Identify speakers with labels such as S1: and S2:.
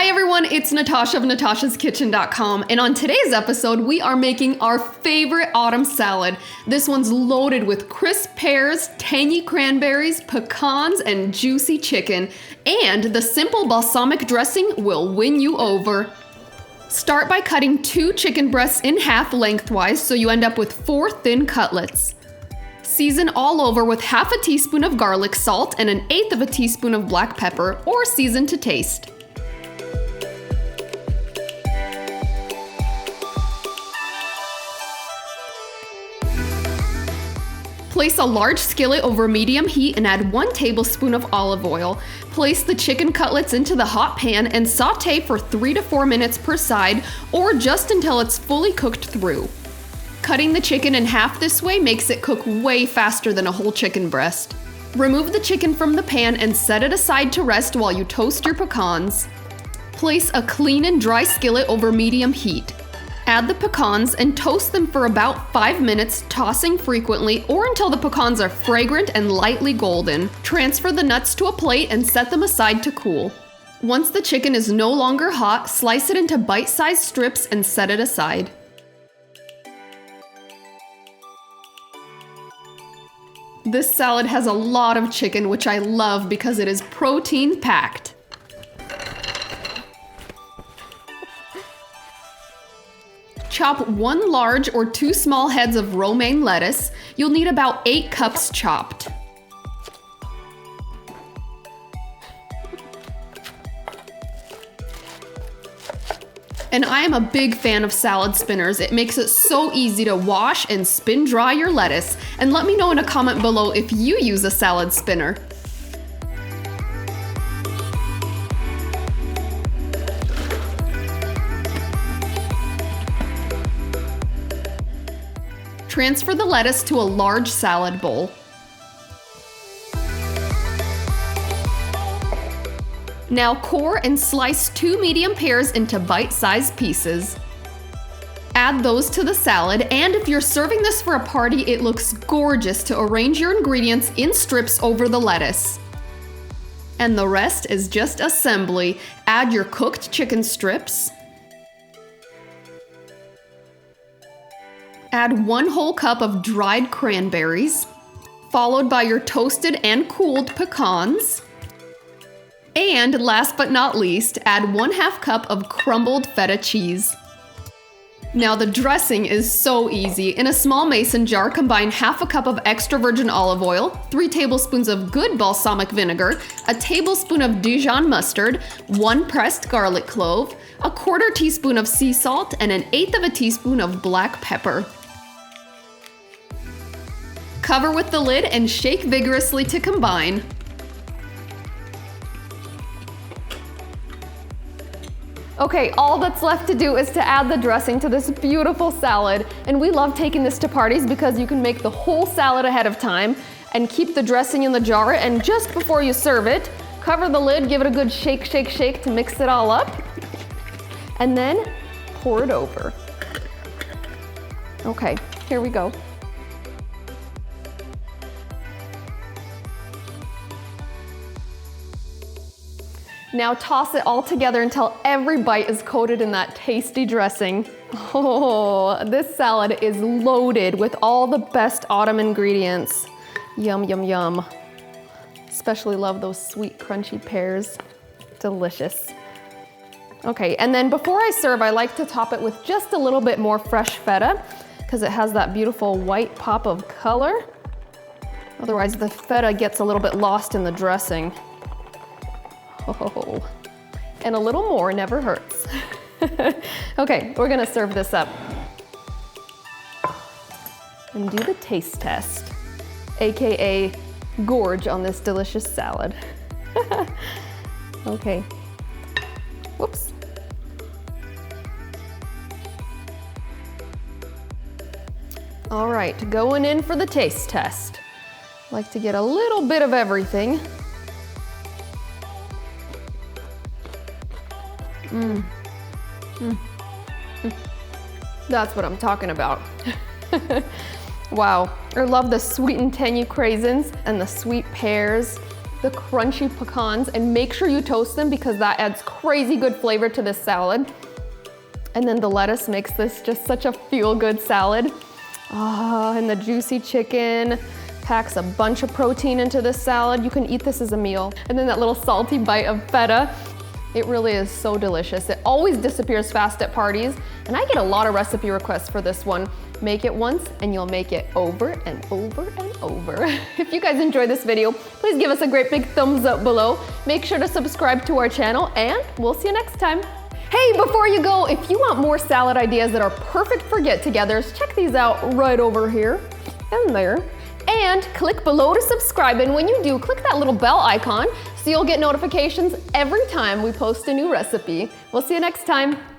S1: Hi everyone, it's Natasha of NatashasKitchen.com, and on today's episode we are making our favorite autumn salad. This one's loaded with crisp pears, tangy cranberries, pecans, and juicy chicken, and the simple balsamic dressing will win you over. Start by cutting 2 chicken breasts in half lengthwise so you end up with 4 thin cutlets. Season all over with half a teaspoon of garlic salt and 1/8 of a teaspoon of black pepper, or season to taste. Place a large skillet over medium heat and add 1 tablespoon of olive oil. Place the chicken cutlets into the hot pan and saute for 3 to 4 minutes per side, or just until it's fully cooked through. Cutting the chicken in half this way makes it cook way faster than a whole chicken breast. Remove the chicken from the pan and set it aside to rest while you toast your pecans. Place a clean and dry skillet over medium heat. Add the pecans and toast them for about 5 minutes, tossing frequently or until the pecans are fragrant and lightly golden. Transfer the nuts to a plate and set them aside to cool. Once the chicken is no longer hot, slice it into bite-sized strips and set it aside. This salad has a lot of chicken, which I love because it is protein-packed. Chop 1 large or 2 small heads of romaine lettuce. You'll need about 8 cups chopped. And I am a big fan of salad spinners. It makes it so easy to wash and spin dry your lettuce. And let me know in a comment below if you use a salad spinner. Transfer the lettuce to a large salad bowl. Now core and slice 2 medium pears into bite-sized pieces. Add those to the salad, and if you're serving this for a party, it looks gorgeous to arrange your ingredients in strips over the lettuce. And the rest is just assembly. Add your cooked chicken strips. Add 1 whole cup of dried cranberries, followed by your toasted and cooled pecans. And last but not least, add 1/2 cup of crumbled feta cheese. Now the dressing is so easy. In a small mason jar, combine 1/2 cup of extra virgin olive oil, 3 tablespoons of good balsamic vinegar, a tablespoon of Dijon mustard, 1 pressed garlic clove, a 1/4 teaspoon of sea salt, and 1/8 of a teaspoon of black pepper. Cover with the lid and shake vigorously to combine. Okay, all that's left to do is to add the dressing to this beautiful salad. And we love taking this to parties because you can make the whole salad ahead of time and keep the dressing in the jar, and just before you serve it, cover the lid, give it a good shake, shake, shake to mix it all up, and then pour it over. Okay, here we go. Now toss it all together until every bite is coated in that tasty dressing. Oh, this salad is loaded with all the best autumn ingredients. Yum, yum, yum. Especially love those sweet, crunchy pears. Delicious. Okay, and then before I serve, I like to top it with just a little bit more fresh feta because it has that beautiful white pop of color. Otherwise, the feta gets a little bit lost in the dressing. Oh, and a little more never hurts. Okay, we're gonna serve this up and do the taste test, AKA gorge on this delicious salad. Okay, whoops. All right, going in for the taste test. Like to get a little bit of everything. That's what I'm talking about. Wow, I love the sweet and tangy craisins and the sweet pears. the crunchy pecans, and make sure you toast them because that adds crazy good flavor to this salad. And then the lettuce makes this just such a feel-good salad. Ah, and the juicy chicken packs a bunch of protein into this salad. You can eat this as a meal. And then that little salty bite of feta. It really is so delicious. It always disappears fast at parties, and I get a lot of recipe requests for this one. Make it once and you'll make it over and over and over. If you guys enjoyed this video, please give us a great big thumbs up below. Make sure to subscribe to our channel, and we'll see you next time. Hey, before you go, if you want more salad ideas that are perfect for get-togethers, check these out right over here and there. And click below to subscribe, and when you do, click that little bell icon so you'll get notifications every time we post a new recipe. We'll see you next time.